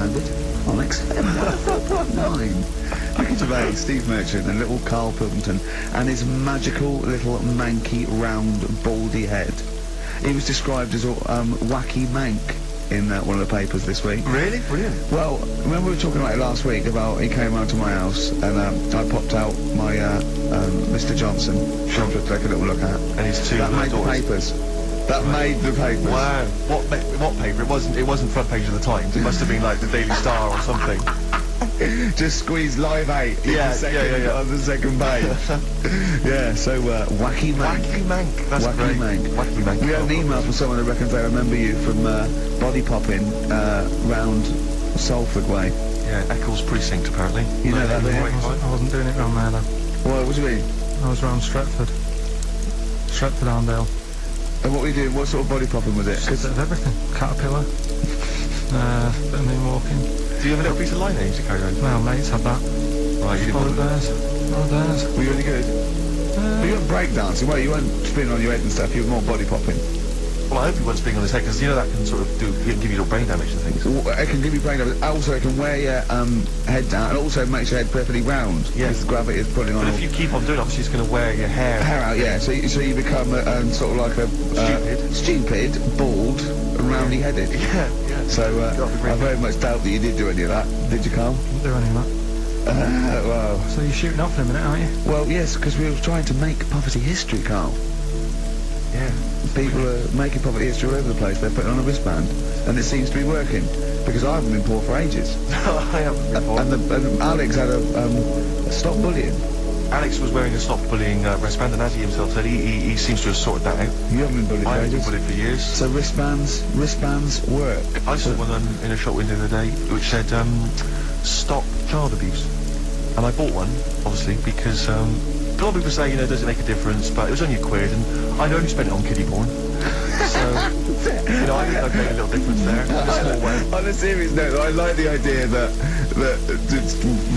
landed on XM 104.9. Ricky Gervais, Steve Merchant and little Karl Pilkington and his magical little manky round baldy head. He was described as wacky mank in one of the papers this week. Really? Brilliant. Well, remember we were talking about it last week about he came round to my house and I popped out my Mr. Johnson to take a little look at. And his two That made the daughters. papers. That made the papers. Wow. What paper? It wasn't front page of the Times. It must have been like the Daily Star or something. Just squeeze Live 8 Yeah, on the second page. Yeah, so wacky mank. Wacky mank. That's Wacky great. mank. Wacky mank. We had an email from someone who reckons they remember you from body popping round Salford Way. Yeah, Eccles Precinct apparently. You know that, yeah? I wasn't doing it round there though. What do you mean? I was round Stretford. Stretford Arndale. And what were you doing? What sort of body popping was it? Just a bit of everything. Caterpillar. Bit of moonwalking. Do you have a little piece of line names to carry around? Well, mates had that. Right, you didn't want to. Theirs. Were you any good? But you weren't breakdancing, well, you weren't spinning on your head and stuff, you were more body popping. Well, I hope he wasn't being on his head, because you know that can sort of give you little brain damage and things. It can give you brain damage. Also, it can wear your head down, and also makes your head perfectly round. Yeah. Because gravity is pulling on. But if you keep on doing it, obviously it's going to wear your hair out, yeah. So you become sort of like a stupid, bald, and roundy headed. Yeah. So I very much doubt that you did do any of that. Did you, Karl? Didn't do any of that. Well. So you're shooting off in a minute, aren't you? Well, yes, because we were trying to make poverty history, Karl. Yeah. People are making poverty history all over the place. They're putting on a wristband, and it seems to be working. Because I haven't been poor for ages. I haven't been poor. And Alex had a stop bullying. Alex was wearing a stop bullying wristband, and as he himself said, he seems to have sorted that out. You haven't been bullied I for haven't been ages. bullied for years. So wristbands work. I saw one in a shop window the other day which said, stop child abuse. And I bought one, obviously, because a lot of people say, does it make a difference? But it was only £1, and I'd only spent it on kiddie porn. So, I think I'd make a little difference there, in a small way. On a serious note, I like the idea that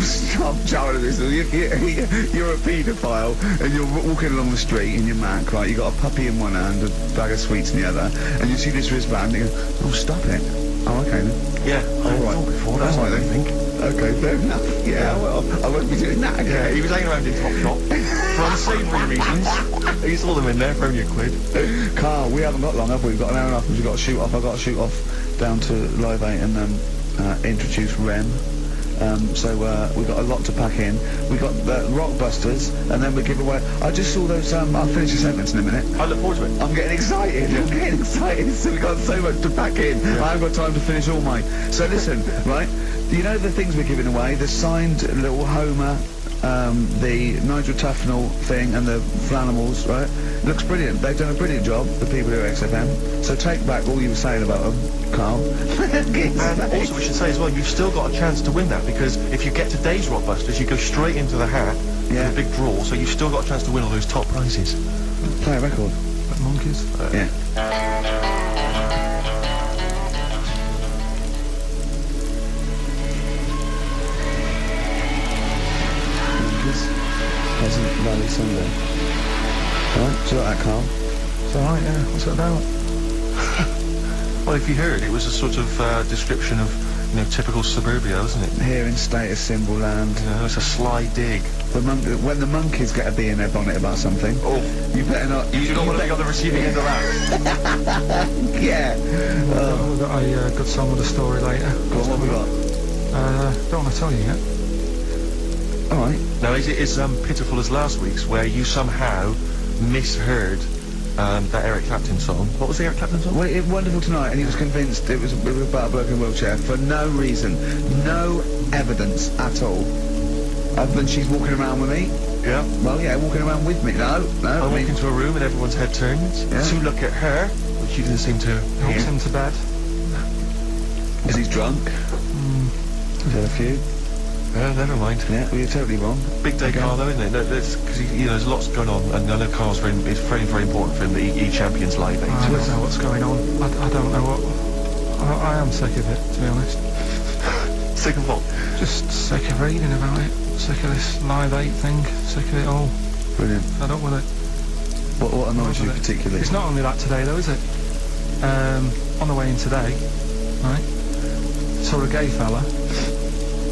stop child abuse. You're a paedophile, and you're walking along the street in your Mac, right? You got a puppy in one hand, a bag of sweets in the other, and you see this wristband, and you go, oh, stop it. Oh, okay then. Yeah, I thought before, that's what I think. Okay, fair enough. Yeah, well, I won't be doing that again. Yeah, he was hanging around in Topshop for unsavoury reasons. He saw them in there for only £1. Karl, we haven't got long, have we? We've got an hour and a half because we've got to shoot off. I've got to shoot off down to Live 8 and introduce Rem. So we've got a lot to pack in. We've got the Rockbusters, and then we give away. I just saw those. I'll finish the sentence in a minute. I look forward to it. I'm getting excited. I'm getting excited. So we've got so much to pack in. I haven't got time to finish all mine. So listen, right? Do you know the things we're giving away? The signed little Homer, the Nigel Tufnell thing, and the Flanimals, right? Looks brilliant. They've done a brilliant job, the people who are XFM. So take back all you were saying about them, Karl. And also we should say as well, you've still got a chance to win that, because if you get today's Rockbusters, you go straight into the hat, Yeah. the big draw, so you've still got a chance to win all those top prizes. Play a record. Like monkeys. Yeah. Pleasant Valley Sunday. Alright, do you like that, Karl? It's alright, yeah. What's it about? Well, if you heard, it was a sort of description of, typical suburbia, wasn't it? Here in status symbol land. It's a sly dig. When the monkeys get a bee in their bonnet about something, you better not... You do not want to be on the receiving end of that. Yeah. We've got a good song with a story later. Go on, what have we got? Don't want to tell you yet. Alright. Now, is it as pitiful as last week's, where you somehow misheard that Eric Clapton song? What was the Eric Clapton song? Well, Wonderful Tonight, and he was convinced it was about a bloke in a wheelchair for no reason, no evidence at all, other than she's walking around with me. Yeah. Well, yeah, walking around with me. No. I walk into a room and everyone's head turns to look at her, but she didn't seem to Helps hear. him to bed. Is he drunk? Is there a few? Never mind. Yeah, well, you're totally wrong. Big day, Karl, though, isn't it? Because there's lots going on, and I know Karl's it's very, very important for him that he champions Live 8. I don't know what's going on. I don't know what... I am sick of it, to be honest. Sick of what? Just sick of reading about it. Sick of this Live 8 thing. Sick of it all. Brilliant. Fed up with it. What annoys you particularly? It's not only that today, though, is it? On the way in today, right? saw a gay fella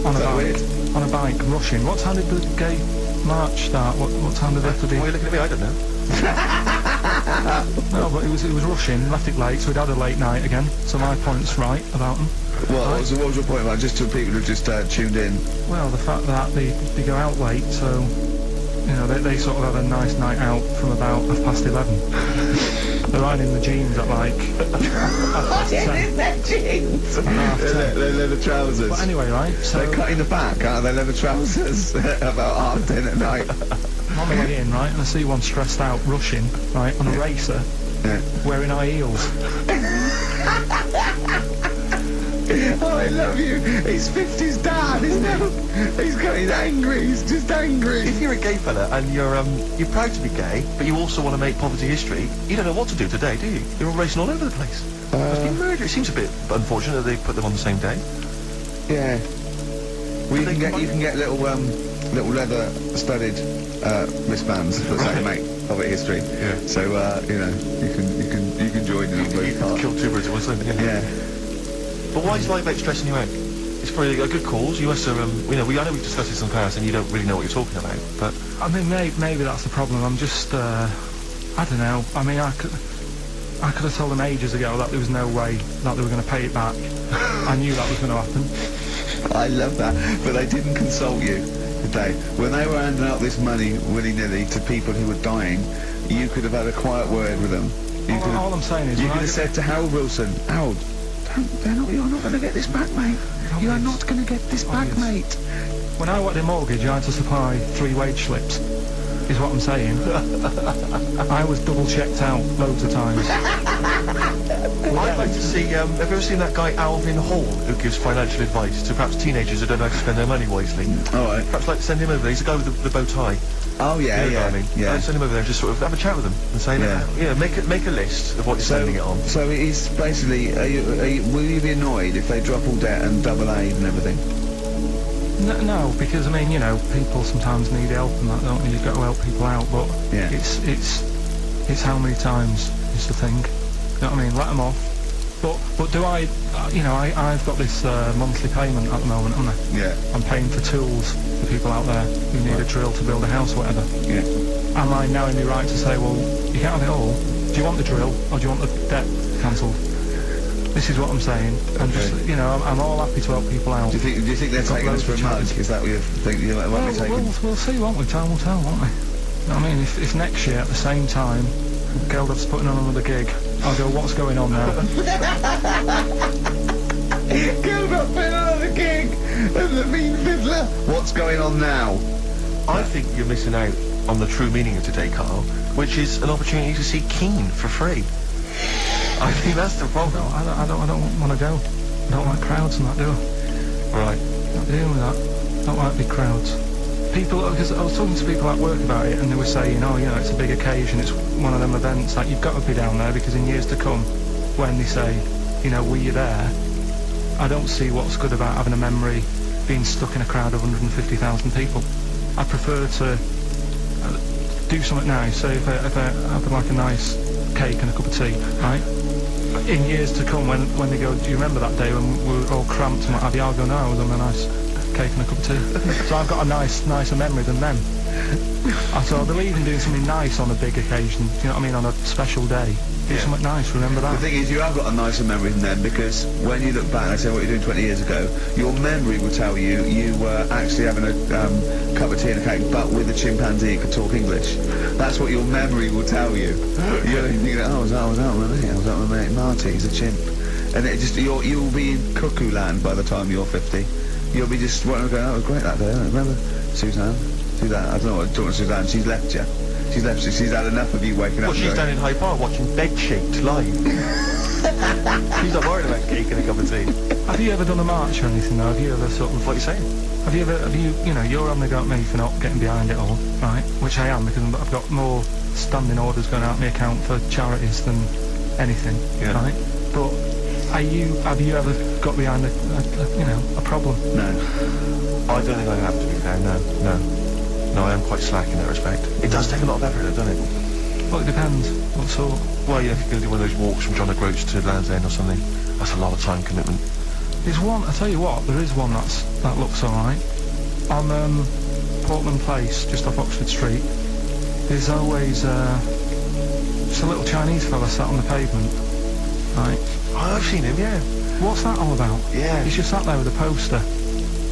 on a that bike. weird? On a bike, rushing. What time did the gay march start? What time did they have to be? Why are you looking at me? I don't know. No, but it was rushing, left it late, so we'd had a late night again. So my point's right about them. What was your point about, just to people who just tuned in? Well, the fact that they go out late, so, you know, they sort of have a nice night out from about 11:30. They're riding in the jeans at like 10. their jeans? They're leather trousers. But anyway, right, so They're cutting the back, aren't they? Leather trousers about 10:30 at night. I'm on the way in, right, and I see one stressed out, rushing, right, on a racer, wearing high heels. Oh, I love you. He's 50's dad, isn't he? He's angry. He's just angry. If you're a gay fella and you're proud to be gay, but you also want to make poverty history, you don't know what to do today, do you? You're all racing all over the place. Must be murder. It seems a bit unfortunate that they put them on the same day. Yeah. Well, you can get little leather studded wristbands that say "Make Poverty History." Yeah. So you know, you can join in on both You parts. kill two birds with one stone. Yeah. But why is Live 8 stressing you out? It's probably a good cause. You must have, I know we've discussed this in the past, and you don't really know what you're talking about. But I mean, maybe that's the problem. I'm just, I don't know. I mean, I could have told them ages ago that there was no way that they were going to pay it back. I knew that was going to happen. I love that. But they didn't consult you, did they? When they were handing out this money willy-nilly to people who were dying, you could have had a quiet word with them. All I'm saying is, you when could have said to Harold Wilson, Harold, you're not going to get this back, mate. You are not going to get this back, mate. when I wanted a mortgage, I had to supply 3 wage slips. Is what I'm saying. I was double checked out loads of times. I'd like to see, have you ever seen that guy Alvin Hall, who gives financial advice to perhaps teenagers who don't know how to spend their money wisely? Alright. Perhaps like to send him over there. He's the guy with the bow tie. Oh yeah, You know what I mean? yeah. I'd send him over there and just sort of have a chat with him and say, make a list of what you're spending it on. So it is basically, will you be annoyed if they drop all debt and double aid and everything? No, because I mean, you know, people sometimes need help and that, don't you? You've got to help people out, but Yeah. it's how many times is the thing. You know what I mean? Let them off. But do I? You know, I've got this monthly payment at the moment, haven't I? Yeah. I'm paying for tools for people out there who need a drill to build a house or whatever. Yeah. Am I now in the right to say, well, you can't have it all? Do you want the drill or do you want the debt cancelled? This is what I'm saying. I'm just, you know, I'm all happy to help people out. Do you think they're taking us for a mug? Is that what you think you might be taking? We'll see, won't we? Time will tell, won't we? You know what I mean? If next year at the same time, Geldof's putting on another gig, I'll go, what's going on now? Geldof's putting on another gig, and the mean fiddler. What's going on now? I think you're missing out on the true meaning of today, Karl, which is an opportunity to see Keane for free. I think that's the problem. I don't want to go. I don't like crowds and that, do I? Right. Not dealing with that. Don't like big crowds. People, because I was talking to people at work about it, and they were saying, oh, you know, it's a big occasion, it's one of them events, like, you've got to be down there, because in years to come, when they say, you know, were you there, I don't see what's good about having a memory being stuck in a crowd of 150,000 people. I prefer to do something nice. So if I have like a nice cake and a cup of tea, right? In years to come, when they go, do you remember that day when we were all cramped and what have you? I'll go, no, I was on a nice cake and a cup of tea. So I've got a nicer memory than them. So I believe in doing something nice on a big occasion, you know what I mean, on a special day. Do something nice, remember that. The thing is, you have got a nicer memory than them, because when you look back and say what you're doing 20 years ago, your memory will tell you you were actually having a cup of tea and a cake, but with a chimpanzee who could talk English. That's what your memory will tell you. You're thinking, oh, I was out with my mate Marty, he's a chimp. And it just, you'll be in cuckoo land by the time you're 50. You'll be just going, oh, it was great that day, remember? Suzanne, I don't know what I'm talking to Suzanne, she's left you. She's had enough of you waking up. Well, she's down in Hyde Park watching Bed Shaped live. She's not worried about cake and a cup of tea. Have you ever done a march or anything though? Have you ever sort of, What are you saying? have you, you know, you're having a go at me for not getting behind it all, right? Which I am, because I've got more standing orders going out my account for charities than anything, right? But have you ever got behind a problem? No. I don't think I have to be fair, no. No, I am quite slack in that respect. It does take a lot of effort, doesn't it? Well, it depends. What sort? Well, yeah, if you're going to do one of those walks from John O'Groats to Land's End or something, that's a lot of time commitment. There's one, I tell you what, there is one that looks alright. On Portland Place, just off Oxford Street, there's always just a little Chinese fella sat on the pavement. Right. Oh, I've seen him, yeah. What's that all about? Yeah. He's just sat there with a poster,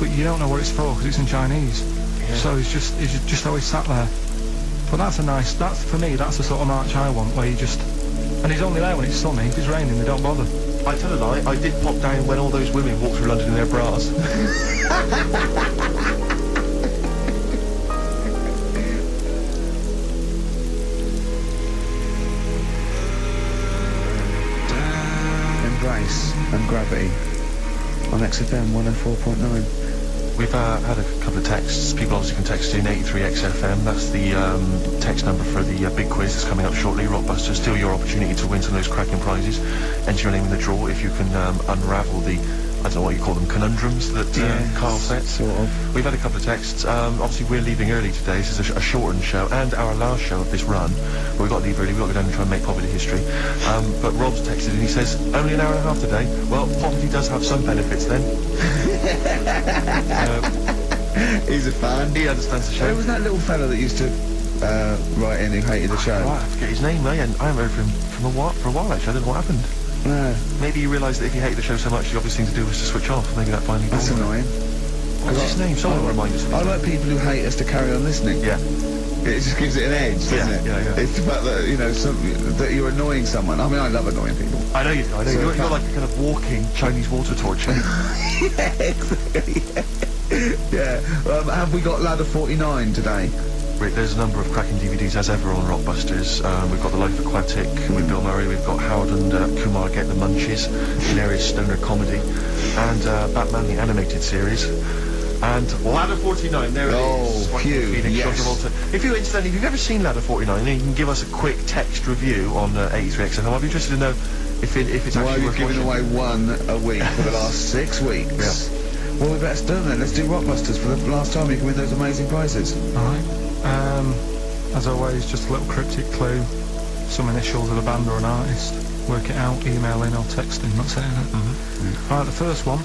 but you don't know what it's for because it's in Chinese. Yeah. So he's just always sat there. But that's for me, that's the sort of march I want, where you just, and he's only there when it's sunny. If it's raining, they don't bother. I tell a lie, I did pop down when all those women walked through London in their bras. Embrace and Gravity on XFM 104.9. We've had a couple of texts. People obviously can text in 83XFM. That's the text number for the big quiz that's coming up shortly. Rockbusters, still your opportunity to win some of those cracking prizes. Enter your name in the draw if you can unravel the, I don't know what you call them, conundrums that Karl sets. Sort of. We've had a couple of texts. Obviously, we're leaving early today. This is a shortened show and our last show of this run. But we've got to leave early. We've got to go down and try and make poverty history. But Rob's texted and he says, only an hour and a half today. Well, poverty does have some benefits then. He's a fan. He understands the show. Where was that little fella that used to write in who hated the show? I have to get his name, mate. I haven't heard from him for a while, actually. I don't know what happened. No. Maybe you realised that if you hate the show so much, the obvious thing to do was to switch off. Maybe that finally That's dawned on him. annoying. What's his name? Someone remind us of I his like people who hate us to carry on listening. Yeah. It just gives it an edge, doesn't it? Yeah. It's the fact that, you know, that you're annoying someone. I mean, I love annoying people. I know you do. I know So you're like a kind of walking Chinese water torch. Yeah, exactly. Yeah. Have we got Ladder 49 today? Right, there's a number of cracking DVDs as ever on Rockbusters. We've got The Life Aquatic with Bill Murray. We've got Howard and Kumar Get the Munchies, hilarious stoner comedy, and Batman the Animated Series. And Ladder 49, there it is. Joaquin phew, Phoenix, yes. John Travolta. If you've ever seen Ladder 49, then you can give us a quick text review on 83XFM. I'd be interested to know if it's Why actually we've worth given watching. away one a week for the last 6 weeks. Yeah. Well, we better do then. Let's do Rockbusters for the last time. You can win those amazing prizes. Alright. As always, just a little cryptic clue, some initials of a band or an artist. Work it out, email in or text in, that's it, isn't it? Mm-hmm. Right, the first one.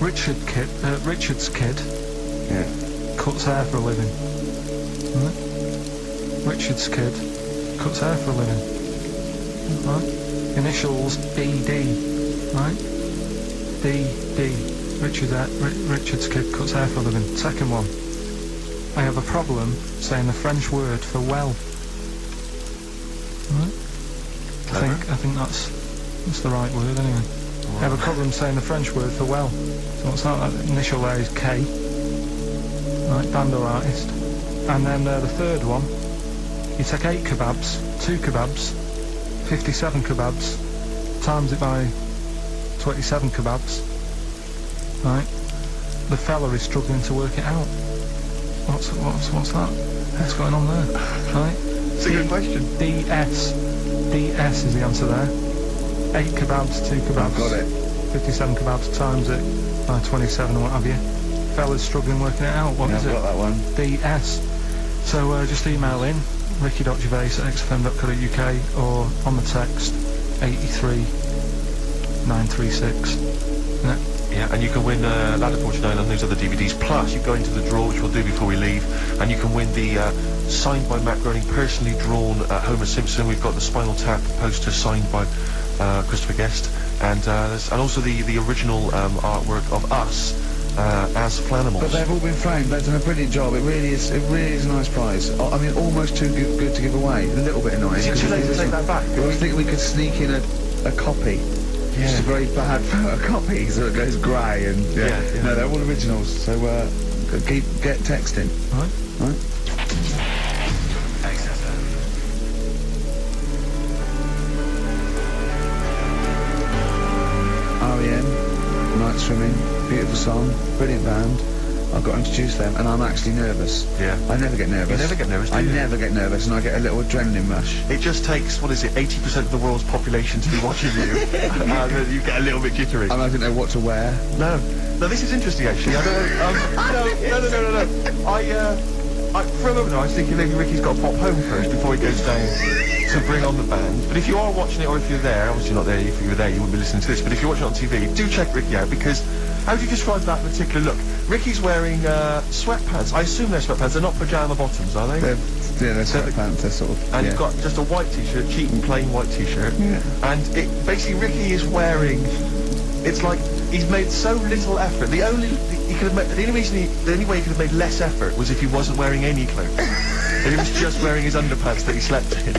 Richard's kid Yeah. cuts hair for a living. Right? Richard's kid cuts hair for a living. Right? Initials BD. Right? DD. Richard's kid cuts hair for a living. Second one. I have a problem saying the French word for well. Right? I think that's the right word anyway. I have a problem saying the French word for well. So what's that? That initial there is K. Right, band or artist. And then the third one, you take 8 kebabs, 2 kebabs, 57 kebabs, times it by 27 kebabs. Right? The fella is struggling to work it out. What's that? What's going on there? Right? It's a good question. DS is the answer there. 8 kebabs, 2 kebabs. I've got it. 57 kebabs times it by 27 or what have you. Fella's struggling working it out. What Yeah, is I've it? got that one. DS. So just email in ricky.gervais@xfm.co.uk or on the text 83936. Yeah. Yeah, and you can win Ladder 49 and those other DVDs. Plus, you go into the draw, which we'll do before we leave, and you can win the signed by Matt Groening, personally drawn Homer Simpson. We've got the Spinal Tap poster signed by Christopher Guest, and also the original artwork of us as Flanimals. But they've all been framed. They've done a brilliant job. It really is a nice prize. I mean, almost too good to give away. A little bit annoying. Is it too late to take that back? Well, I was thinking we could sneak in a copy. Yeah. It's a very bad copy, so it goes grey and Yeah. No, they're all originals. So get texting. Right. Right. REM, Night Swimming, beautiful song, brilliant band. I've got to introduce them, and I'm actually nervous. Yeah. I never get nervous. You never get nervous, do I you? never get nervous, and I get a little adrenaline rush. It just takes, 80% of the world's population to be watching you, and then you get a little bit jittery. And I don't know what to wear. No, this is interesting actually. I don't. No. for a moment I was thinking maybe Ricky's got to pop home first before he goes down to bring on the band. But if you are watching it, or if you're there, obviously not there, if you were there you wouldn't be listening to this, but if you're watching it on TV, do check Ricky out, because how do you describe that particular look? Ricky's wearing sweatpants. I assume they're sweatpants. They're not pyjama bottoms, are they? They're sweatpants, they're sort of... And he's got just a white t-shirt, cheap and plain white t-shirt. Yeah. And basically Ricky is wearing... It's like he's made so little effort. The only way he could have made less effort was if he wasn't wearing any clothes. And he was just wearing his underpants that he slept in.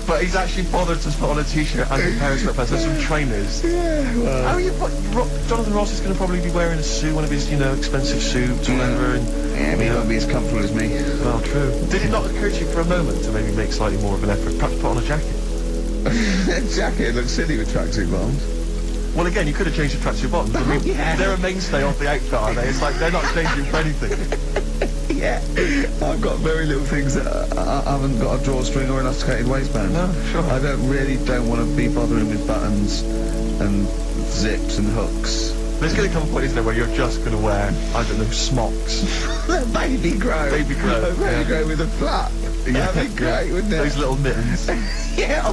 But he's actually bothered to put on a t-shirt and a pair of sweatpants and some trainers. Yeah, well... Jonathan Ross is going to probably be wearing a suit, one of his, expensive suits or whatever. And, yeah, but he won't be as comfortable as me. Well, true. Did it not occur to you for a moment to maybe make slightly more of an effort? Perhaps put on a jacket? A jacket looks silly with tracksuit bottoms. Well, again, you could have changed the tracksuit bottoms. I mean, they're a mainstay of the outfit, are they? It's like they're not changing for anything. Yeah, I've got very little things that I haven't got a drawstring or elasticated waistband. No, sure. I don't want to be bothering with buttons and zips and hooks. There's going to come a point, isn't there, where you're just going to wear, I don't know, smocks. Baby grow. Baby grow. A baby grow with a flap. Yeah. That'd be great, wouldn't it? Those little mittens. Yeah,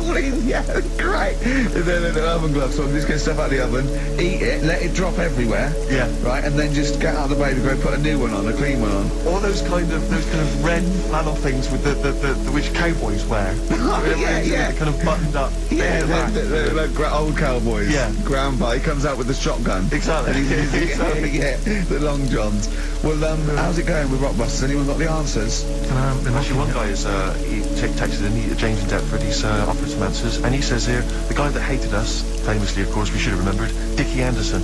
great. And then an oven glove, so I'm just get stuff out of the oven, eat it, let it drop everywhere. Yeah. Right, and then just get out of the baby grow, put a new one on, a clean one on. All those kind of red flannel things with the which cowboys wear. Yeah. Kind of buttoned up. Yeah, they're like old cowboys. Yeah. Grandpa, he comes out with the shotgun. Exactly. Exactly. Yeah, the long johns. Well, how's it going with Rockbusters? Anyone got the answers? Actually, one guy is he texted in, James in Deptford. He's offered some answers, and he says here the guy that hated us, famously, of course, we should have remembered, Dickie Anderson.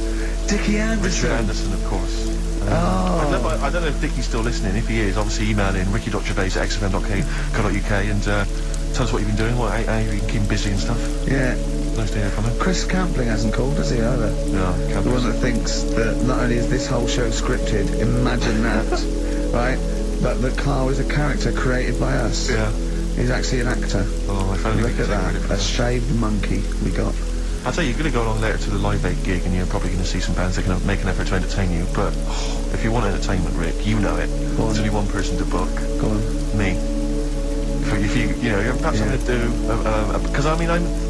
Dickie Anderson. Richard Anderson, of course. Oh. I don't know if Dickie's still listening. If he is, obviously email in ricky.gervais@xfm.co.uk and tell us what you've been doing, how you've been keeping busy and stuff. Yeah. Nice to hear from him. Chris Campling hasn't called, has he, either? No, The one that thinks that not only is this whole show scripted, imagine that, right? But that Karl is a character created by us. Yeah. He's actually an actor. Oh, if only we Look could at take credit for that. A that. shaved monkey we got. I'll tell you, you're going to go along later to the Live 8 gig and you're probably going to see some bands that can make an effort to entertain you, but if you want entertainment, Rick, you know it. Go on. There's only one person to book. Go on. Me. If you're perhaps going to do, because I'm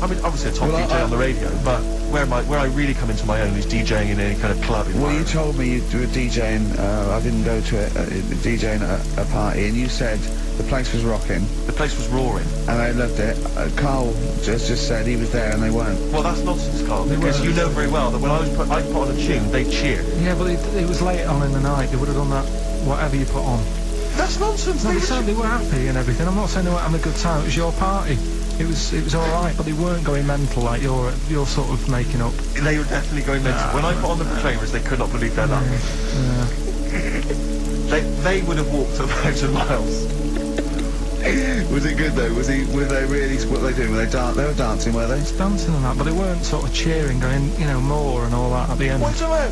obviously a top DJ on the radio, but where I really come into my own is DJing in any kind of club Well, you environment. told me you were DJing, I didn't go to it, DJing at a party, and you said the place was rocking, The place was roaring. and I loved it. Carl just said he was there and they weren't. Well, that's nonsense, Carl, because weren't. you know very well that when I put on a tune, they cheered. Yeah, but it was late on in the night. They would have done that, whatever you put on. That's nonsense. No, They they said they were happy and everything. I'm not saying they weren't having a good time. It was your party. It was all right, but they weren't going mental like you're sort of making up. They were definitely going mental. When I put on the Proclaimers, they could not believe their luck. Yeah. They would have walked 1,000 miles. Was it good though? Were they really, what were they doing? They were dancing, were they? Dancing and that, but they weren't sort of cheering, going, more and all that at the end. What's about?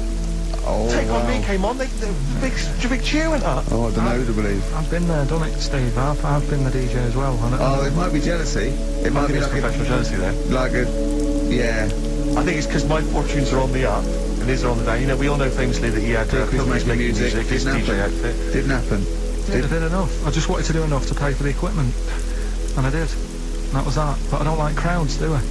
Oh, Take wow. On Me came on, the big cheer went up. Oh, I don't know to believe. I've been there, done it, Steve. I've been the DJ as well. Oh, it might be jealousy. It might be It's like professional jealousy there. yeah. I think it's because my fortunes are on the up and his are on the down. We all know famously that he had Pilkington Pilkington making music, his didn't DJ happen. outfit. Didn't happen. I did enough. I just wanted to do enough to pay for the equipment. And I did. And that was that. But I don't like crowds, do I?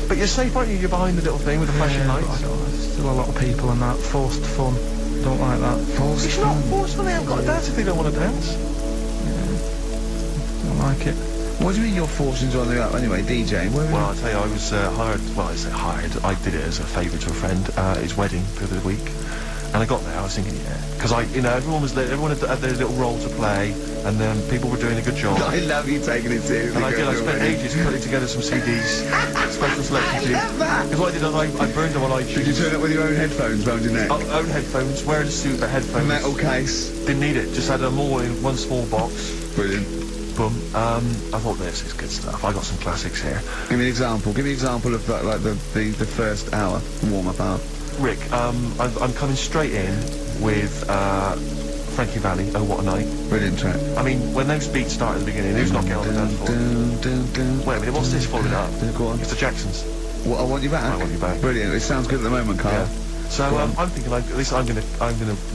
But you're safe, aren't you? You're behind the little thing with the flashing but lights. there's still a lot of people and that. Forced fun. Don't like that. It's not forceful, they haven't got to dance if they don't want to dance. Don't like it. What do you mean your fortunes are on the up anyway, DJing? Well, I'll tell you, I was hired, I say hired, I did it as a favour to a friend, his wedding the other week. And I got there, I was thinking, because everyone had their little role to play, and people were doing a good job. I love you taking it seriously. And I spent ages putting together some CDs, special selection CDs. I love that. Because what I did is I burned them on iTunes. Did you turn up with your own headphones round your neck? Own headphones, wearing a suit, headphones. Metal case. Didn't need it, just had them all in one small box. Brilliant. Boom. I thought this is good stuff. I got some classics here. Give me an example. Give me an example of like the first hour, warm-up hour. Rick, I'm coming straight in with Frankie Valli, Oh What a Night. Brilliant track. I mean, when those beats start at the beginning, who's not getting on the dance floor? Wait a minute, what's this following up? Go on. It's the Jacksons. What, I Want You Back? I Want You Back. Brilliant. It sounds good at the moment, Karl. Yeah. So I'm thinking, at least I'm gonna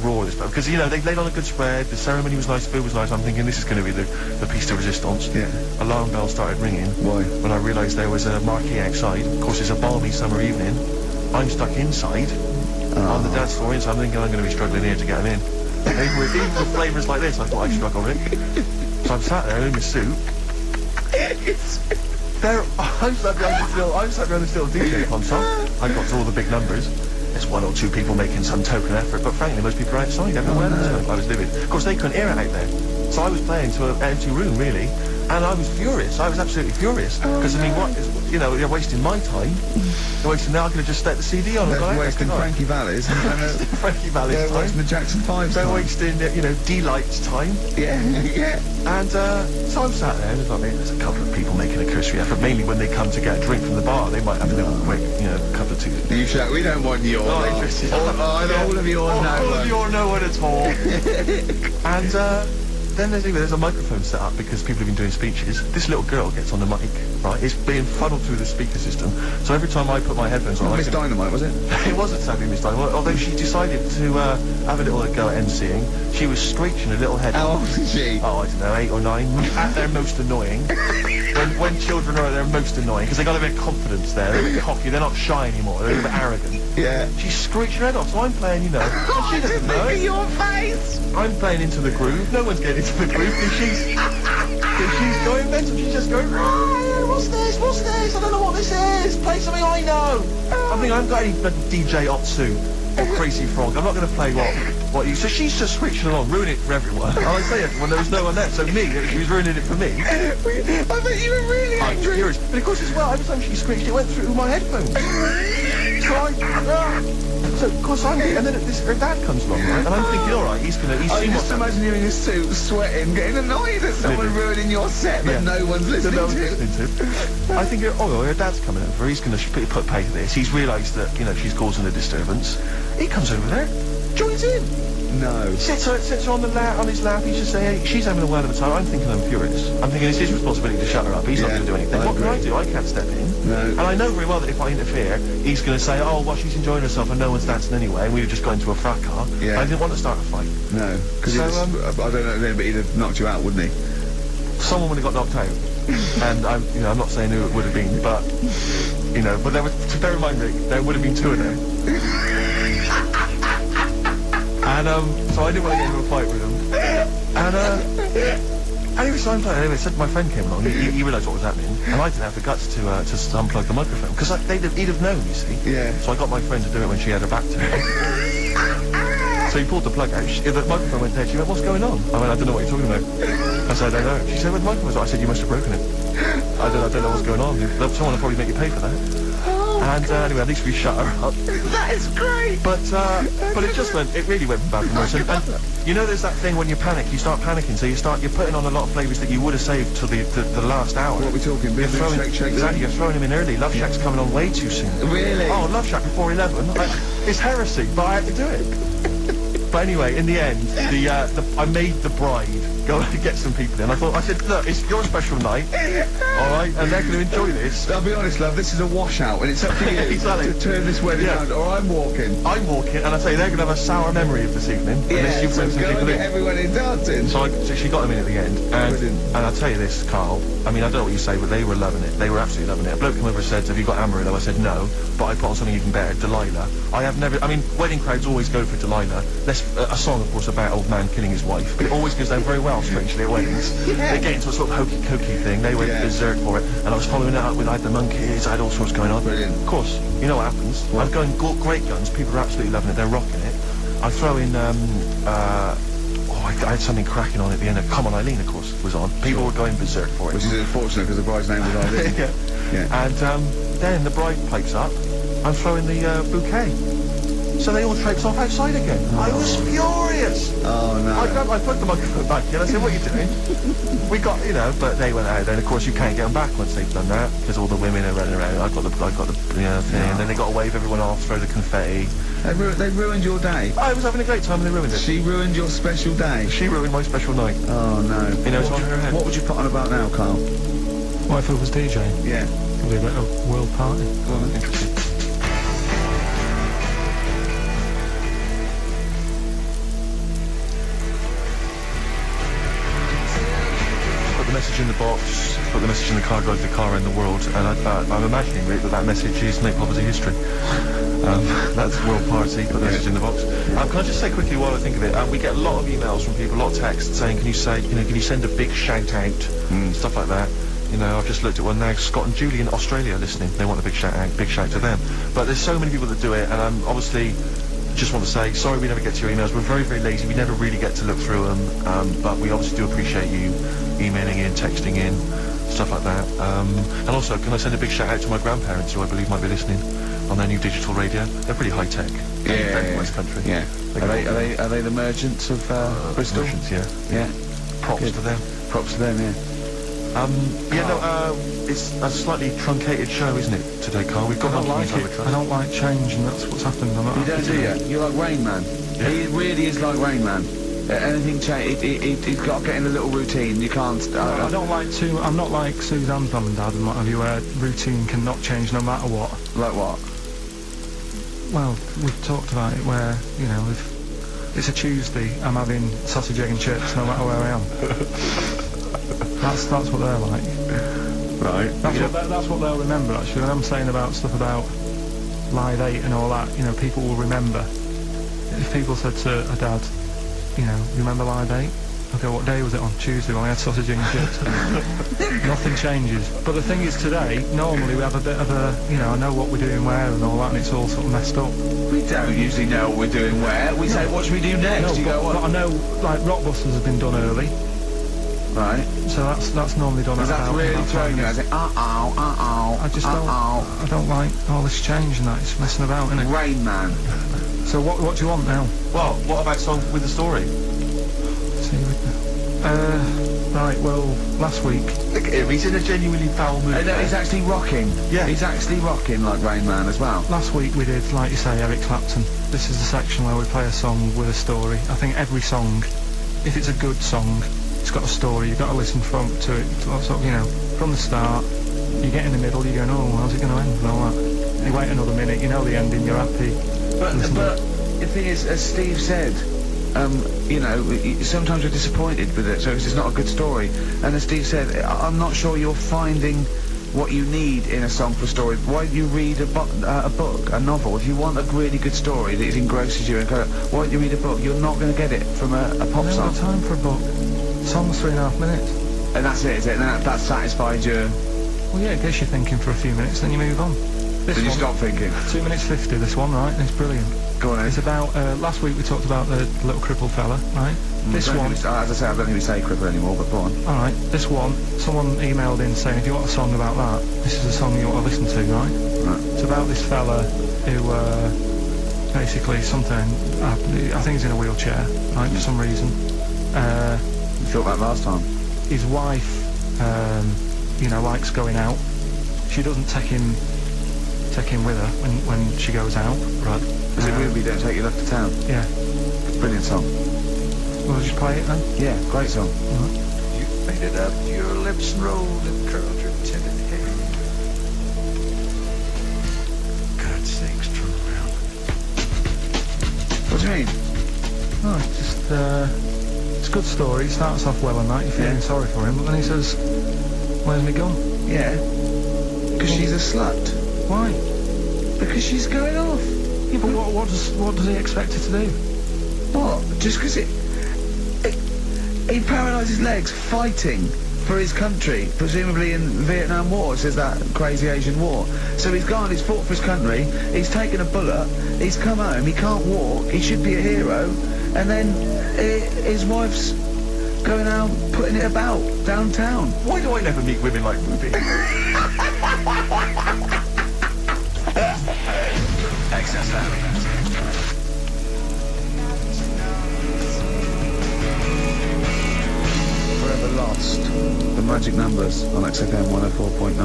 roar this, because you know they laid on a good spread. The ceremony was nice, food was nice. I'm thinking this is going to be the piece de resistance. Yeah. Alarm bell started ringing. Why? When I realised there was a marquee outside. Of course, it's a balmy summer evening. I'm stuck inside on the dance floor, so I'm thinking I'm going to be struggling here to get them in. Even with flavours like this, I thought I'd struggle with it. So I'm sat there in my suit. I'm sat behind this little DJ console. I got to all the big numbers. There's one or two people making some token effort, but frankly, most people are outside everywhere. So I was livid. Of course, they couldn't hear it out there. So I was playing to an empty room, really, and I was furious. I was absolutely furious. Because, I mean, what is, you know, you're wasting my time. You're wasting, now I could have just let the CD on and gone out. They're wasting Frankie Valli's. Frankie Valli's they're time. wasting the Jackson 5's They're time. wasting, you know, D-Light's time. Yeah, yeah. And so I'm sat there, and there's a couple of people making a cursory effort. Mainly when they come to get a drink from the bar, they might have a little quick, you know, couple of two. You shout, we don't want your Not lot. interested. All of your no All one. of your no one at all. And then there's a microphone set up because people have been doing speeches. This little girl gets on the mic, right? It's being funneled through the speaker system. So every time I put my headphones on, Miss Dynamite, was it? It wasn't sadly Miss Dynamite, although she decided to have a little go at MCing. She was screeching a little head. How old is she? Oh, I don't know, 8 or 9. At their most annoying. when children are at their most annoying, because they got a bit of confidence there. They're a bit cocky. They're not shy anymore. They're a bit arrogant. Yeah. She's screeching her head off, so I'm playing, you know. And she doesn't know it. Your face! I'm playing into the groove. No one's getting into the groove because she's going mental. She's just going, what's this? What's this? I don't know what this is. Play something I know. I mean, I haven't got any DJ Otsu or Crazy Frog. I'm not going to play what you. So she's just screeching along, ruining it for everyone. And I say it when there was no one there. So me, she was ruining it for me. I bet you were really I'm angry. furious. But of course, as well, every time she screeched, it went through my headphones. So of course and then her dad comes along, right? And I'm thinking, all right, he's I seen just imagine you in your suit, sweating, getting annoyed at someone ruining your set that no one's listening to. I think, her dad's coming over. He's going to put pay to this. He's realised that, you know, she's causing a disturbance. He comes over there, joins in. No. Sits her on his lap. He's just saying, hey, she's having a whale of a time. I'm thinking I'm furious. I'm thinking it's his responsibility to shut her up. He's not going to do anything. What can I do? I can't step in. No. And I know very well that if I interfere, he's going to say, oh, well, she's enjoying herself and no one's dancing anyway, and we've just got into a fracas. Yeah. I didn't want to start a fight. No. Because I don't know then, but he'd have knocked you out, wouldn't he? Someone would have got knocked out. And I'm not saying who it would have been, but, you know, but to bear in mind, Rick, there would have been 2 of them. And so I didn't want to get into a fight with him. And anyway, so I'm playing. Anyway, so my friend came along. He realised what was happening, and I didn't have the guts to unplug the microphone because he'd have known, you see. Yeah. So I got my friend to do it when she had her back to me. So he pulled the plug out. The microphone went dead. She went, "What's going on?" I went, "I don't know what you're talking about." I said, "I don't know." She said, "Where the microphone?" I said, "You must have broken it." I don't know what's going on. Someone will probably make you pay for that. And anyway, at least we shut her up. That is great. But it really went from bad to worse. And you know, there's that thing when you panic, you start panicking, so you're putting on a lot of flavours that you would have saved till the last hour. What are we talking? You're You're throwing them in early. Love Shack's coming on way too soon. Really? Oh, Love Shack before 11. It's heresy, but I had to do it. But anyway, in the end, I made the bride go and get some people in. I said, look, it's your special night, all right, and they're going to enjoy this. I'll be honest, love, this is a washout, and it's up to you Exactly. to turn this wedding around, or I'm walking. I'm walking, and I say they're going to have a sour memory of this evening. Unless you've so sent some go people and in. get everyone in dancing. So she got them in at the end, and I'll tell you this, Karl. I mean, I don't know what you say, but they were loving it. They were absolutely loving it. A bloke came over and said, "Have you got Amarillo?" I said, "No," but I put on something even better, Delilah. I mean, wedding crowds always go for Delilah. A song, of course, about old man killing his wife, but it always goes down very well, strangely, at weddings. They get into a sort of hokey-cokey thing. They went berserk for it, and I was following it up with, I had the monkeys, I had all sorts going on. Brilliant. Of course, you know what happens. I'm going great guns. People are absolutely loving it. They're rocking it. I throw in, I had something cracking on at the end. Come On Eileen, of course, was on. People were going berserk for it. Which is unfortunate because the bride's name was Eileen. Yeah. And then the bride pipes up. I'm throwing the bouquet. So they all traipse off outside again. I was furious. Oh, no. I put the microphone back in. I said, "What are you doing?" We got, but they went out. Then of course you can't get them back once they've done that because all the women are running around. I got the thing, and then they got to wave everyone off, throw the confetti. They ruined your day. I was having a great time and they ruined it. She ruined your special day. She ruined my special night. Oh no. It's on her head. What would you put on about now, Karl? What if it was DJ? Yeah. Probably a little world party. Interesting. message in the box, put the message in the car, drive the car around the world, and I'm imagining, Rick, that message is make poverty history. That's World Party, put the message in the box. Can I just say quickly while I think of it, we get a lot of emails from people, a lot of texts saying, can you send a big shout out, stuff like that. You know, I've just looked at one now, Scott and Julie in Australia listening, they want a big shout to them. But there's so many people that do it, and I'm obviously just want to say, sorry we never get to your emails, we're very, very lazy, we never really get to look through them, but we obviously do appreciate you emailing in, texting in, stuff like that. And also, can I send a big shout out to my grandparents, who I believe might be listening on their new digital radio? They're pretty high tech. Yeah. West Country. Yeah. Are they the merchants of Bristol? Merchants, yeah. Yeah. Props to them. Props to them, yeah. It's a slightly truncated show, isn't it, today, Carl? We've got I don't like it. I don't like change, and that's what's happened. I'm not You don't, do you? You're like Rain Man. Yeah. He really is like Rain Man. Anything change, he's got to get in a little routine. You can't. I don't like to. I'm not like Suzanne's mum and dad and what have you, where routine cannot change no matter what. Like what? Well, we've talked about it where, you know, if it's a Tuesday, I'm having sausage, egg and chips no matter where I am. That's what they're like. Right. That's what they'll remember, actually. When I'm saying about stuff about Live 8 and all that, you know, people will remember. If people said to a dad, you know, remember Live 8? I'll go, what day was it on? Tuesday when I had sausage and chips. Nothing changes. But the thing is, today, normally we have a bit of a, you know, I know what we're doing where and all that, and it's all sort of messed up. We don't usually know what we're doing where. We say, what should we do next? No, you go, what? But I know, like, Rockbusters has been done early. Right. So that's normally done at That's about... really about throwing you. I say, I just don't... I don't like all this change and that. It's messing about, isn't it? Rain Man. So what do you want now? Well, what about song with the story? See, right, well, last week... Look at him, he's in a genuinely foul mood. No, he's actually rocking. Yeah. He's actually rocking like Rain Man as well. Last week we did, like you say, Eric Clapton. This is the section where we play a song with a story. I think every song, if it's a good song, it's got a story. You've got to listen to it, sort of, you know, from the start. You get in the middle, you're going, oh, how's it going to end and all that. You wait another minute, you know the ending, you're happy. But the thing is, as Steve said, you know, sometimes we're disappointed with it, so it's not a good story. And as Steve said, I'm not sure you're finding what you need in a song for a story. Why don't you read a book, a novel? If you want a really good story that engrosses you, why don't you read a book? You're not going to get it from a pop song. I've got time for a book. Song's 3.5 minutes. And that's it, is it? And that satisfied you? Well, yeah, it gets you thinking for a few minutes, then you move on. This Then you one, stop thinking. 2 minutes 50, this one, right? And it's brilliant. Go on, It's about, last week we talked about the little crippled fella, right? This one... As I say, I don't think we say cripple anymore, but go on. Alright, this one, someone emailed in saying, if you want a song about that, this is a song you want to listen to, right? Right. It's about this fella who, basically something, I think he's in a wheelchair, right, for some reason. You thought that last time. His wife, you know, likes going out. She doesn't take him with her when she goes out. Right. Is it really Don't Take Your Love to Town? Yeah. Brilliant song. We'll just play it then? Yeah, great song. You painted up your lips and rolled and curled your tinted hair. God sakes, turn around. What do you mean? Oh, it's just, it's a good story. It starts off well and that, you're feeling sorry for him, but then he says, where's my gun? Yeah. Because she's a slut. Why? Because she's going off. Yeah, but what does he expect her to do? What? Just because he paralysed his legs fighting for his country, presumably in the Vietnam War, says that crazy Asian war. So he's gone, he's fought for his country, he's taken a bullet, he's come home, he can't walk, he should be a hero, and then his wife's going out putting it about downtown. Why do I never meet women like Ruby? Forever Lost, the magic numbers on XFM 104.9.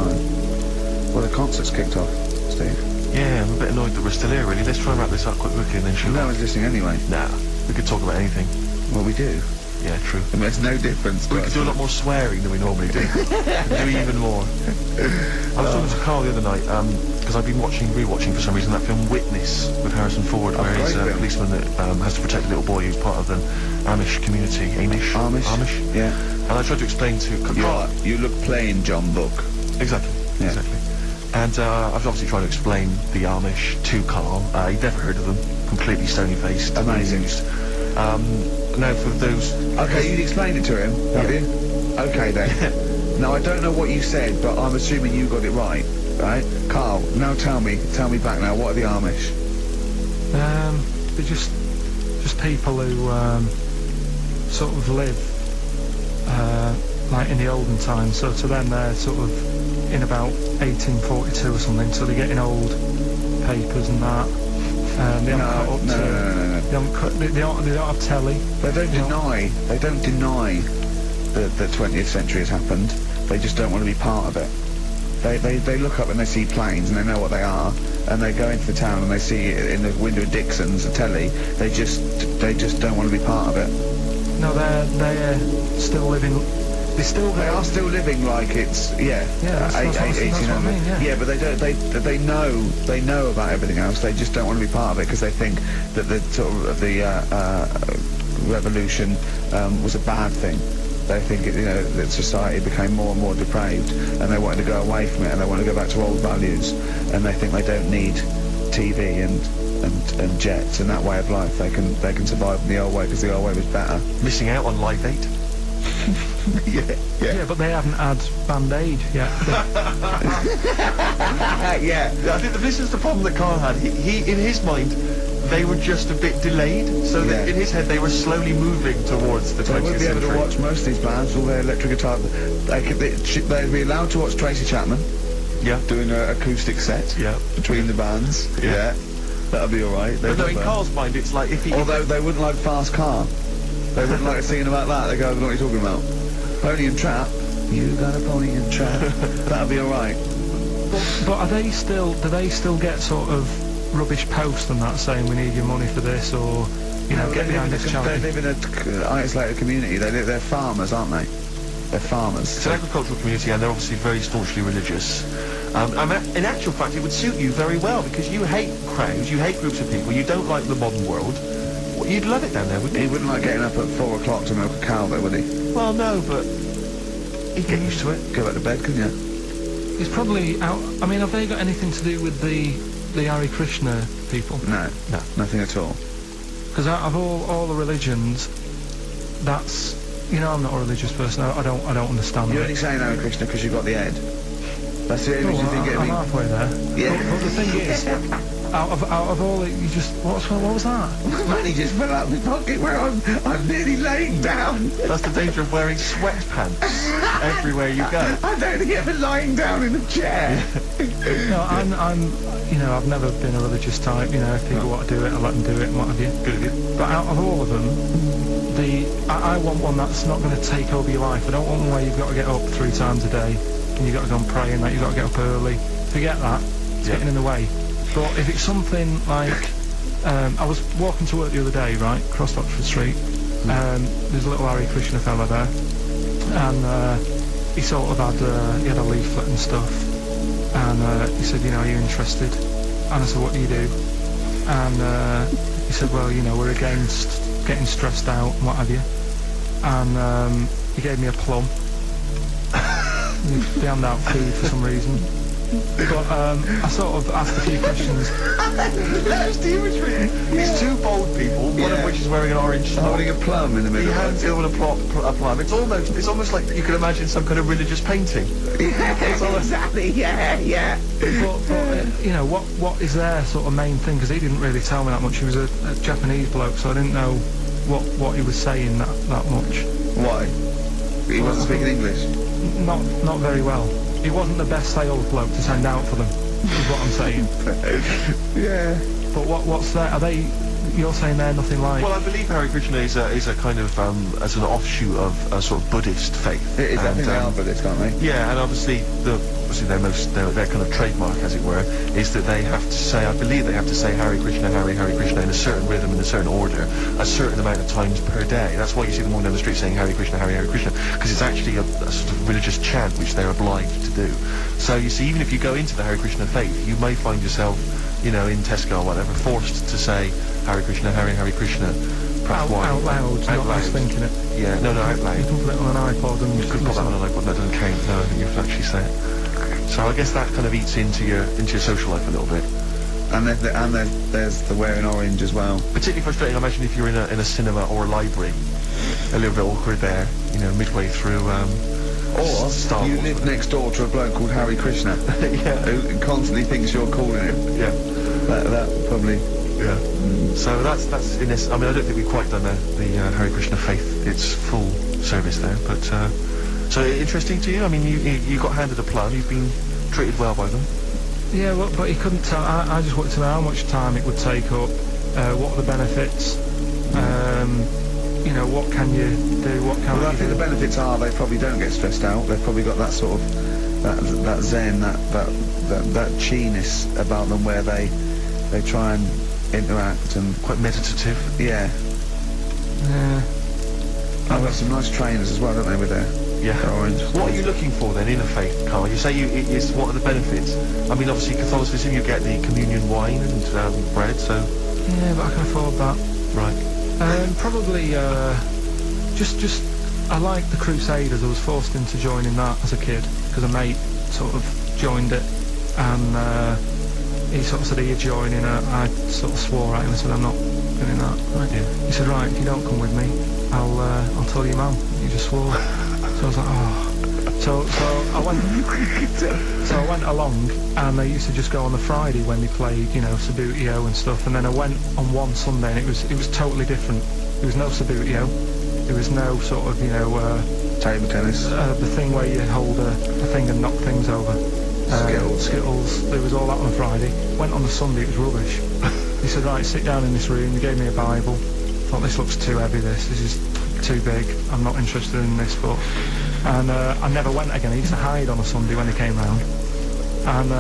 Well, the concert's kicked off, Steve. Yeah, I'm a bit annoyed that we're still here, really. Let's try and wrap this up quite quickly and then shoot No off. one's listening anyway. Nah, we could talk about anything. Well, we do. Yeah, true. It makes no difference. We could do a lot more swearing than we normally do. We could do even more. I was talking to Karl the other night, because I've been rewatching for some reason that film Witness with Harrison Ford, where he's a policeman that has to protect a little boy who's part of the Amish community. Amish? Yeah. And I tried to explain to Karl. You look plain, John Book. Exactly. Yeah. Exactly. And I've obviously tried to explain the Amish to Karl. He'd never heard of them. Completely stony-faced. Amazing. Now for those... Okay, you explained it to him, have you? Okay then. Now I don't know what you said, but I'm assuming you got it right, right? Karl, now tell me back now, what are the Amish? They're just people who sort of live like in the olden times. So to them, they're sort of in about 1842 or something. So they're getting old papers and that. They haven't cut up to. No. They don't have telly. They don't deny that the 20th century has happened. They just don't want to be part of it. They look up and they see planes and they know what they are, and they go into the town and they see it in the window of Dixon's, a telly. They just don't want to be part of it. No, they're still living. They are still living like it's that's what I mean, yeah, but they know about everything else. They just don't want to be part of it because they think that the sort of the revolution was a bad thing. They think that society became more and more depraved, and they wanted to go away from it, and they want to go back to old values, and they think they don't need TV and jets and that way of life. They can survive in the old way because the old way was better. Missing out on Live 8. Yeah, but they haven't had Band-Aid yet. Yeah. I think this is the problem that Karl had. He in his mind, they were just a bit delayed, so that in his head they were slowly moving towards the 20th century. They wouldn't be able to watch most of these bands, all their electric guitar. They'd be allowed to watch Tracy Chapman. Yeah. Doing an acoustic set. Yeah. Between the bands. Yeah. That'd be all right. But no, in Karl's mind, it's like if he... Although they wouldn't like Fast Car. They wouldn't like singing about that. They go, I don't know what you're talking about. Pony and Trap. You got a pony and trap. That'd be all right. But do they still get sort of rubbish posts and that saying we need your money for this, or get behind this charity? They live in an isolated community. They're farmers, aren't they? They're farmers. It's an agricultural community, and they're obviously very staunchly religious. In actual fact, it would suit you very well because you hate crowds, you hate groups of people, you don't like the modern world. You'd love it down there, wouldn't you? He wouldn't like getting up at 4 o'clock to milk a cow, though, would he? Well, no, but he'd get used to it. Go back to bed, couldn't you? It's probably out. I mean, have they got anything to do with the Hare Krishna people? No, nothing at all. Because out of all the religions, that's I'm not a religious person. I don't understand. You're only saying Hare Krishna because you've got the head. That's the only reason you think it'd I'm be... halfway there. Yeah. But the thing is, out of all it, you just what was that? Money just fell out of my pocket where I'm nearly laying down. That's the danger of wearing sweatpants everywhere you go. I'm only ever lying down in a chair. No, I'm I've never been a religious type. If people want to do it, I let them do it and what have you. Good of you. But out of all of them, I want one that's not going to take over your life. I don't want one where you've got to get up 3 times a day and you've got to go and pray and that you've got to get up early. Forget that. It's getting in the way. But if it's something like, I was walking to work the other day, right, across Oxford Street, there's a little Hare Krishna fella there, and he sort of had, he had a leaflet and stuff, and he said, are you interested? And I said, what do you do? And he said, well, we're against getting stressed out and what have you. And he gave me a plum. They hand out food for some reason. But I sort of asked a few questions. That's the imagery. These 2 bold people, one of which is wearing an orange sock, holding a plum in the middle. He hands it with a plum. It's almost like you can imagine some kind of religious painting. Exactly. Yeah. But what is their sort of main thing? Because he didn't really tell me that much. He was a Japanese bloke, so I didn't know what he was saying that much. Why? He wasn't speaking English. Not very well. He wasn't the best sales bloke to send out for them, is what I'm saying. Yeah. But what's that? Are they you're saying they're nothing like... Well, I believe Hare Krishna is a kind of as an offshoot of a sort of Buddhist faith. It is, I think they are Buddhist, aren't they? Yeah, and obviously their kind of trademark, as it were, is that they have to say, I believe they have to say Hare Krishna in a certain rhythm, in a certain order, a certain amount of times per day. That's why you see them walking down the street saying Hare Krishna, because it's actually a sort of religious chant which they're obliged to do. So you see, even if you go into the Hare Krishna faith, you may find yourself, you know, in Tesco or whatever, forced to say Hare Krishna, Hare Krishna. Out loud, not just thinking it. Yeah, no, out loud. You can put it on an iPod and you could put that on an iPod, that doesn't count. No, I think you have to actually say it. So I guess that kind of eats into your social life a little bit. And there's the wearing orange as well. Particularly frustrating, I imagine, if you're in a cinema or a library. A little bit awkward there, you know, midway through. Or Star you Wars. live next door to a bloke called Hare Krishna, Yeah. who constantly thinks you're calling him. Yeah. That probably. Yeah. So that's in this. I mean, I don't think we've quite done the Hare Krishna faith its full service there, but so interesting to you. I mean, you got handed a plum. You've been treated well by them. Yeah, well, but he couldn't tell. I just wanted to know how much time it would take up, what are the benefits, you know, what can you do, what can't Well, I you think do. the benefits are they probably don't get stressed out. They've probably got that sort of that zen, that chi-ness about them where they try and interact and Quite meditative. yeah. Yeah. I've got some nice trainers as well, don't they, with their orange. What are you looking for then in a faith, Karl? You say what are the benefits? I mean, obviously Catholicism, you get the communion wine and bread, so... Yeah, but I can afford that. Right. Probably, just I like the Crusaders. I was forced into joining that as a kid because a mate sort of joined it, and he sort of said he'd join in. I sort of swore at him and said I'm not doing that. Right. Yeah. He said, right, if you don't come with me, I'll tell your mum. He just swore. So I was like, oh. So I went along, and they used to just go on the Friday when they played, you know, Sabutio and stuff. And then I went on one Sunday, and it was totally different. There was no Sabutio. There was no sort of, you know, Table tennis. the thing where you hold a thing and knock things over. Skittles. There was all that on a Friday. Went on the Sunday, it was rubbish. He said, right, sit down in this room. He gave me a Bible. Thought, this looks too heavy, this is too big. I'm not interested in this book. And I never went again. I used to hide on a Sunday when they came round. And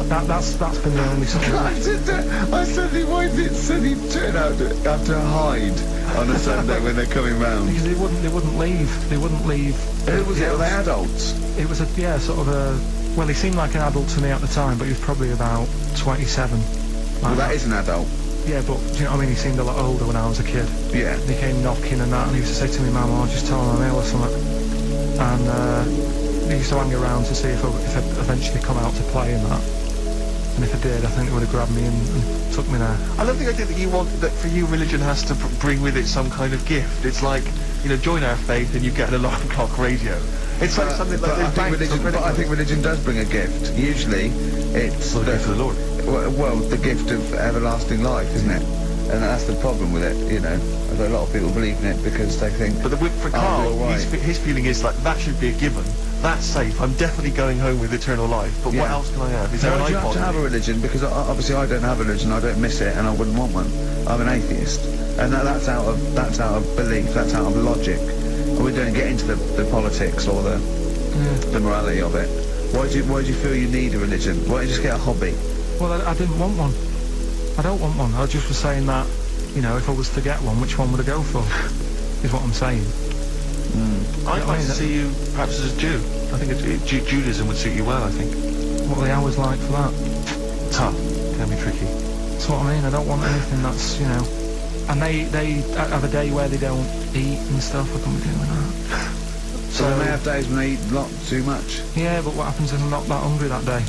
that's been the only sort of... I suddenly turn out to have to hide on a Sunday when they're coming round. Because they wouldn't leave. They wouldn't leave. Who was it? Were they adults? It was sort of a... Well, he seemed like an adult to me at the time, but he was probably about 27. Well, that is an adult. Yeah, but do you know what I mean? He seemed a lot older when I was a kid. Yeah. And he came knocking and that, and he used to say to me, Mum, I'll just tell him I'm ill or something. And he used to hang around to see if I'd eventually come out to play and that. And if I did, I think they would have grabbed me and took me there. I don't think I did that you want that for you religion has to bring with it some kind of gift. It's like, you know, join our faith and you get an alarm clock radio. It's like something like I think religion does bring a gift. Usually, it's the gift of the Lord. Well, the gift of everlasting life, isn't it? And that's the problem with it, you know. A lot of people believe in it because they think... But for Karl, his feeling is like, that should be a given. That's safe. I'm definitely going home with eternal life. But what else can I have? Is there an you iPod? have to have a religion, because obviously I don't have a religion, I don't miss it, and I wouldn't want one. I'm an atheist. And that's out of belief, that's out of logic. And we don't get into the politics or the morality of it. Why do you feel you need a religion? Why don't you just get a hobby? Well, I didn't want one. I don't want one. I just was saying that, you know, if I was to get one, which one would I go for? Is what I'm saying. I'd like to see you perhaps as a Jew. I think Judaism would suit you well, I think. What are the hours like for that? Tough. Can be tricky. That's what I mean. I don't want anything that's, you know... And they have a day where they don't eat and stuff. I can't be doing that. So they may have days when they eat a lot too much. Yeah, but what happens if I'm not that hungry that day?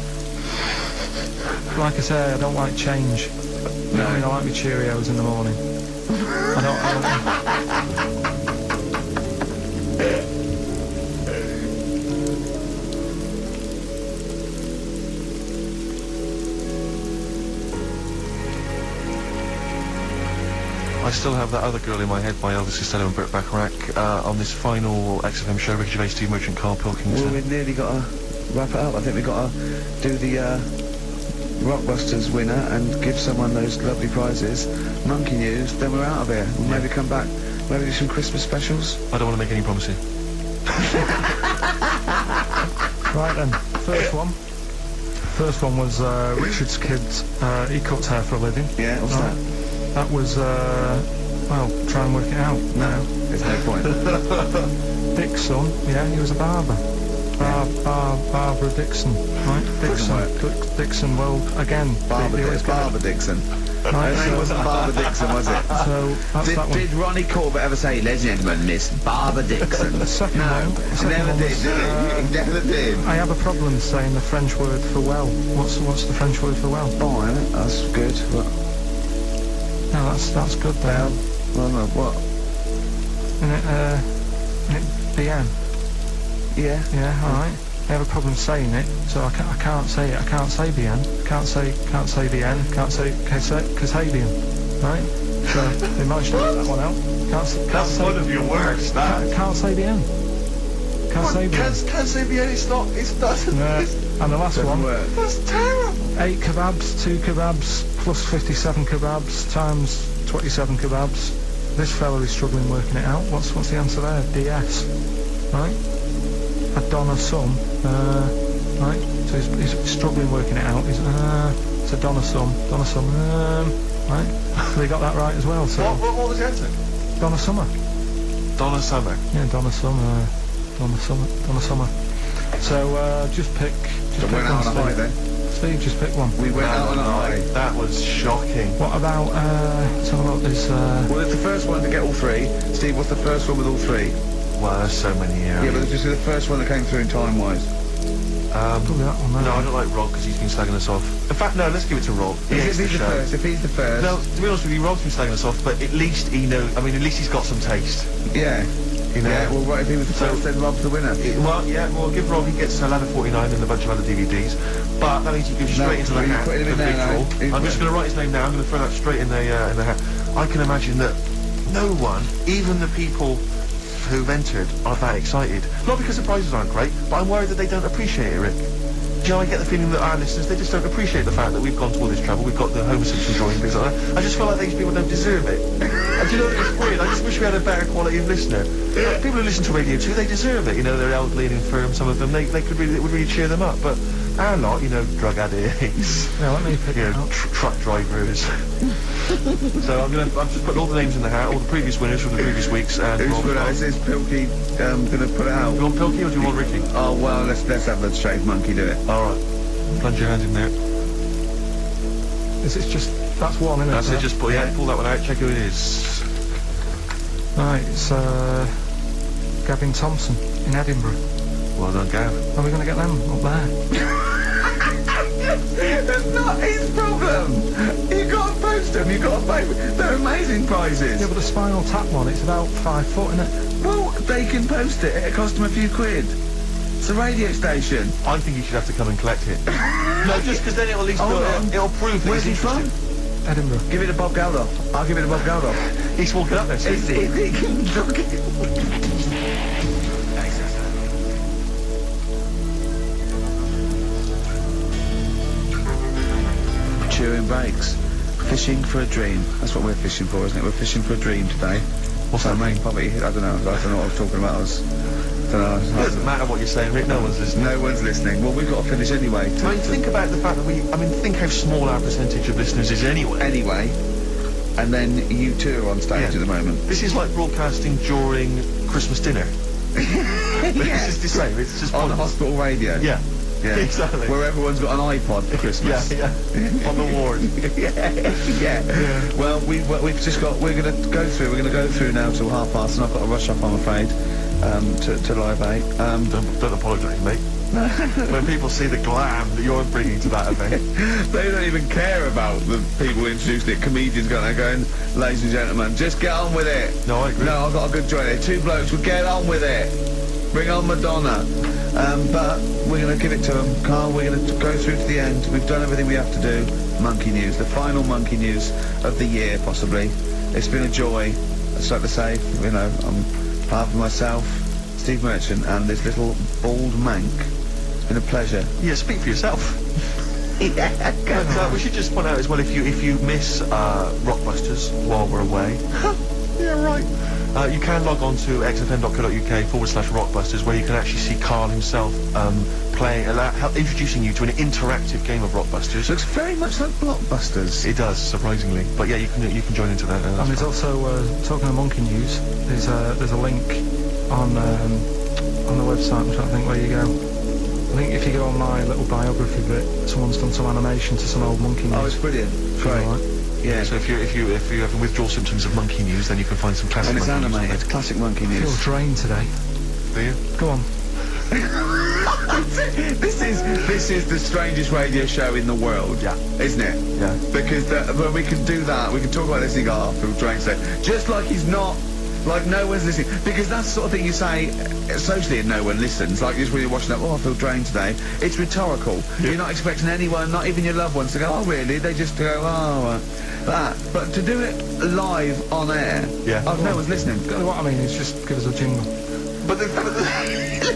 Like I say, I don't like change. You know what I mean? I like my Cheerios in the morning. I don't I still have that other girl in my head by Elvis Costello and Burt Bacharach on this final XFM show. Ricky Gervais, Steve Merchant, Karl Pilkington. Well, we've nearly got to wrap it up. I think we've got to do the Rockbusters winner and give someone those lovely prizes, Monkey News, then we're out of here. We'll maybe come back, maybe do some Christmas specials. I don't want to make any promises. Right then, first one was Richard's kids. He cuts hair for a living. Yeah, what's that? That was well, try and work it out. No, there's no point. Dick's son, yeah, he was a barber. Barbara Dixon, right? Dixon, well, again, Barbara Dixon. Right, It wasn't Barbara Dixon, was it? so that's that one. Did Ronnie Corbett ever say, ladies and gentlemen, Miss Barbara Dixon? The second one, He never did he? He never did. I have a problem saying the French word for well. What's the French word for well? Oh, isn't it? That's good. What? No, that's good there. Well, no, what? Isn't it bien? Yeah. Yeah, alright. I have a problem saying it, so I can't say it. I can't say bien. Can't say bien. Can't say Casabian. Right? So they managed to get that one out. That's one of your worst, that. Can't say bien. Can't say bien. Can't say bien, it's not. Yeah. And the last one. That's terrible. 8 kebabs, 2 kebabs, plus 57 kebabs, times 27 kebabs. This fella is struggling working it out. What's the answer there? DS. Right? A Donna sum. Right? So he's struggling working it out. It's a Donna sum. Right? So they got that right as well. So What was the answer? Donna Summer. Donna Summer. Yeah, Donna Summer. So just pick So went out on a high Steve. then. Steve, just pick one. We went out on a high. That was shocking. What about let's have a look. There's Well, it's the first one to get all three. Steve, what's the first one with all three? Well, there's so many here. Yeah, but it's just the first one that came through in time-wise. probably that one. No, I don't like Rob because he's been slagging us off. In fact, no, let's give it to Rob. He hates If he's the show. first, if he's the first. No, to be honest with you, Rob's been slagging us off, but at least he knows. I mean, at least he's got some taste. Yeah. You know. Yeah, well, right, if he was the first, then Rob's the winner. Well, yeah, well, give Rob, he gets a ladder 49 and a bunch of other DVDs, but that means he goes straight into the you hat, put him the in there big now. draw. I'm just going to write his name now, I'm going to throw that straight in the hat. I can imagine that no one, even the people who've entered, are that excited. Not because the prizes aren't great, but I'm worried that they don't appreciate it, Rick. Do you know, I get the feeling that our listeners, they just don't appreciate the fact that we've gone to all this trouble, we've got the Homer Simpson drawing and things like that. I just feel like these people don't deserve it. And do you know, it's weird, I just wish we had a better quality of listener. People who listen to Radio 2, they deserve it, you know, they're elderly and infirm, some of them, it would really cheer them up, but our lot, you know, drug addicts, Yeah, let me pick you it know, out. truck drivers. So I'm just putting all the names in the hat, all the previous winners from the previous weeks, and Who's Rob. put it out? Is Pilky going to put it out? Do you want Pilky or do you want Ricky? Oh, well, let's have the straight monkey do it. Alright, plunge your hand in there. It's just that's one, isn't it? That's it, just pull that one out, check who it is. Right, it's Gavin Thompson in Edinburgh. Well done, Gav. Are we going to get them up there? That's not his problem. You got to post them. You got to pay. They're amazing prizes. Yeah, but the Spinal Tap one, it's about 5 foot, isn't it? Well, they can post it. It cost them a few quid. It's a radio station. I think you should have to come and collect it. No, just because then it'll at least Hold on. it'll prove that Where's he he's from? interested. Edinburgh. Give it to Bob Geldof. I'll give it to Bob Geldof. He's walking up there, see? If he can look it. Chewing breaks. Fishing for a dream. That's what we're fishing for, isn't it? We're fishing for a dream today. What's that mean? Probably, I don't know what I was talking about. It doesn't matter what you're saying, Rick, no one's listening. No one's listening. Well, we've got to finish anyway. I mean, think about the fact that think how small our percentage of listeners is anyway. Anyway, and then you two are on stage Yeah. at the moment. This is like broadcasting during Christmas dinner. This is the same, it's just On pointless. hospital radio. Yeah, Yeah. exactly. Where everyone's got an iPod for Christmas. Yeah, on the ward. yeah. Well, we're going to go through now till 30:30, and I've got to rush up, I'm afraid, to Live 8. Don't apologise, mate. When people see the glam that you're bringing to that event. They don't even care about the people introducing it. Comedians going, ladies and gentlemen, just get on with it. No, I agree. No, I've got a good joy there. Two blokes will get on with it. Bring on Madonna. But we're going to give it to them. Karl, we're going to go through to the end. We've done everything we have to do. Monkey News, the final Monkey News of the year, possibly. It's been a joy. I'd like to say, you know, on behalf of myself, Steve Merchant, and this little bald mank. It's been a pleasure. Yeah, speak for yourself. Yeah. But we should just point out as well, if you miss Rockbusters while we're away, yeah, right. You can log on to xfm.co.uk/Rockbusters, where you can actually see Karl himself introducing you to an interactive game of Rockbusters. Looks very much like Blockbusters. It does, surprisingly. But yeah, you can join into that. And there's also, talking of monkey news, there's a link on the website, I'm trying to think where you go. I think if you go on my little biography bit, someone's done some animation to some old monkey news. Oh, it's brilliant. Great. Right. Yeah. So if you have withdrawal symptoms of monkey news, then you can find some classic And it's monkey news on animated. Classic monkey I feel news. drained today. there. Do you? Go on. This is the strangest radio show in the world. Yeah. Isn't it? Yeah. Because when we can do that, we can talk about this and go, oh, I feel drained today. Just like he's not, like no one's listening. Because that's the sort of thing you say socially and no one listens. Like just when you're watching that, oh, I feel drained today. It's rhetorical. Yeah. You're not expecting anyone, not even your loved ones, to go, oh, really? They just go, oh, that. But to do it live on air, Yeah. oh, no one's listening. What I mean is just give us a jingle. But the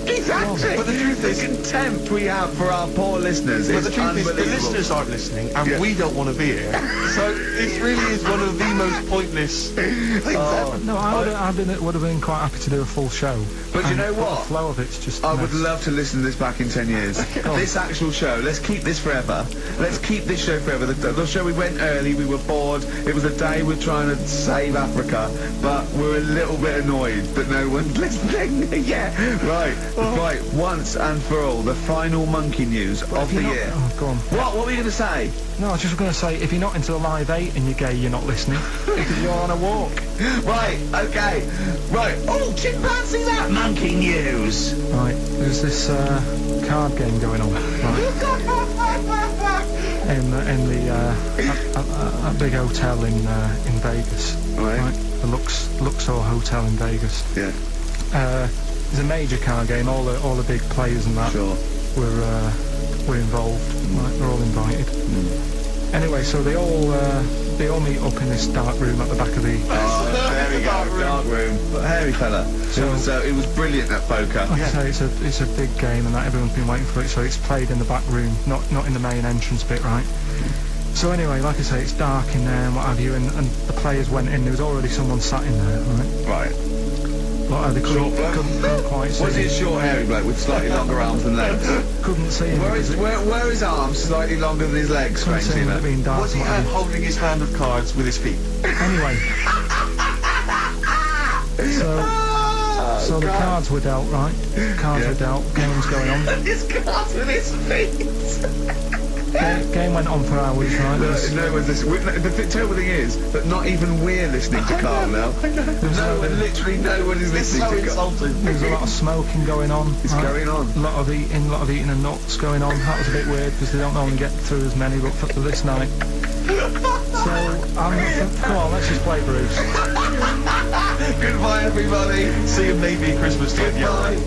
Exactly. But the truth is, the contempt we have for our poor listeners but is the truth is, the unbelievable. listeners aren't listening, and Yeah. we don't want to be here. So it really is one of the most pointless things ever. No, I would have been quite happy to do a full show. But you know The what? flow of it's just I a would mess. love to listen to this back in 10 years. This actual show, let's keep this forever. Let's keep this show forever. The show, we went early, we were bored, it was a day we're trying to save Africa, but we're a little bit annoyed that no one's listening. Yeah, right. Right, once and for all, the final monkey news of If the you're not- year. Oh, go on. What were you going to say? No, I was just going to say, if you're not into the Live 8 and you're gay, you're not listening. Because you're on a walk. Right, okay. Right. Oh, chimpanzee that monkey news. Right, there's this card game going on, right? in a big hotel in Vegas. Right. The Luxor Hotel in Vegas. Yeah, It's a major card game. All the big players and that sure. were involved. Right, they're all invited. Anyway, so they all meet up in this dark room at the back of the. Oh, there we go, dark room. But hairy fella. It was brilliant at poker. Like I say, it's a big game and that everyone's been waiting for it, so it's played in the back room, not in the main entrance bit, right? So anyway, like I say, it's dark in there and what have you, and the players went in, there was already someone sat in there, right? Right. But they Short bloke? couldn't quite see Was he a him. short hairy bloke with slightly longer arms than legs? Couldn't see him. Where because are his arms slightly longer than his legs, couldn't see strangely him with it enough? being dark Was he and what have you. holding his hand of cards with his feet? Anyway, so the cards were dealt, right? Cards were dealt, game was going on. His cards with his feet! Game went on for hours, right? No one's listening. The terrible thing is that not even we're listening to Karl now. Literally no one is listening to Karl. There was a lot of smoking going on. It's right? going on. A lot of eating and nuts going on. That was a bit weird because they don't normally get through as many, but for this night. So, come on, let's just play Bruce. Goodbye, everybody. See you maybe Christmas time. Goodbye.